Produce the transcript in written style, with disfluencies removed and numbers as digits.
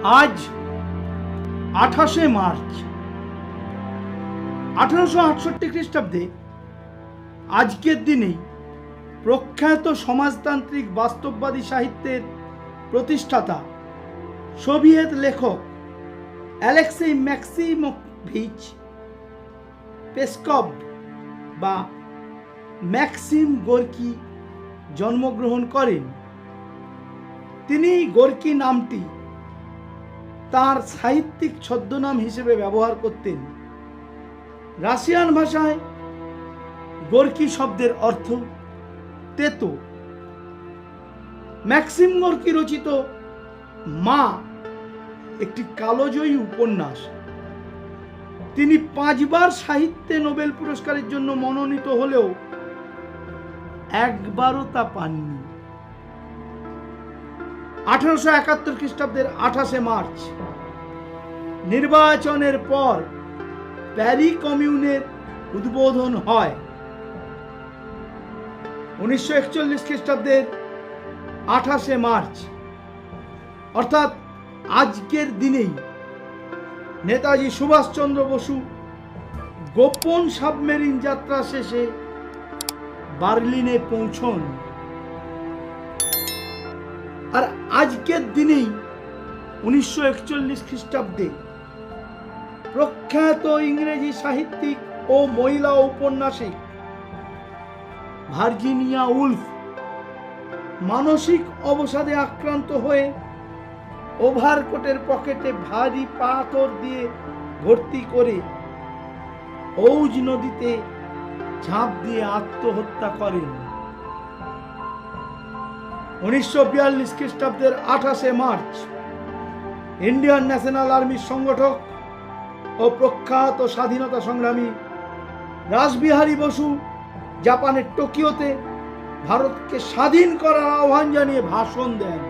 আজ 28শে মার্চ 1868 খ্রিস্টাব্দে আজকের দিনেই প্রখ্যাত সমাজতান্ত্রিক বাস্তববাদী সাহিত্যের প্রতিষ্ঠাতা সোভিয়েত লেখক অ্যালেক্সেই ম্যাক্সিমোভিচ পেসকভ বা ম্যাক্সিম গোর্কি জন্মগ্রহণ করেন। তিনি গোর্কি নামটি তার সাহিত্যিক ছদ্মনাম হিসেবে ব্যবহার করতেন। রাশিয়ান ভাষায় গোর্কি শব্দের অর্থ তেতো। ম্যাক্সিম গোর্কি রচিত মা একটি কালোজয়ী উপন্যাস। তিনি 5 বার সাহিত্যে নোবেল পুরস্কারের জন্য মনোনীত হলেও একবারও তা পাননি। 1871 খ্রিস্টাব্দের 28শে মার্চ নির্বাচনের পর প্যারি কমিউনের উদ্বোধন হয়। 1941 খ্রিস্টাব্দের 28শে মার্চ অর্থাৎ আজকের দিনেই নেতাজি সুভাষচন্দ্র বসু গোপন সাবমেরিন যাত্রা শেষে বার্লিনে পৌঁছন। আর আজকের দিনেই 1941 খ্রিস্টাব্দে প্রখ্যাত ইংরেজি সাহিত্যিক ও মহিলা ঔপন্যাসিক ভার্জিনিয়া উলফ মানসিক অবসাদে আক্রান্ত হয়ে ওভারকোটের পকেটে ভারী পাথর দিয়ে ভর্তি করে ঔজ নদীতে ঝাঁপ দিয়ে আত্মহত্যা করেন। 1942 খ্রিস্টাব্দের 28শে মার্চ ইন্ডিয়ান ন্যাশনাল আর্মির সংগঠক ও প্রখ্যাত স্বাধীনতা সংগ্রামী রাসবিহারী বসু জাপানের টোকিওতে ভারতকে স্বাধীন করার আহ্বান জানিয়ে ভাষণ দেন।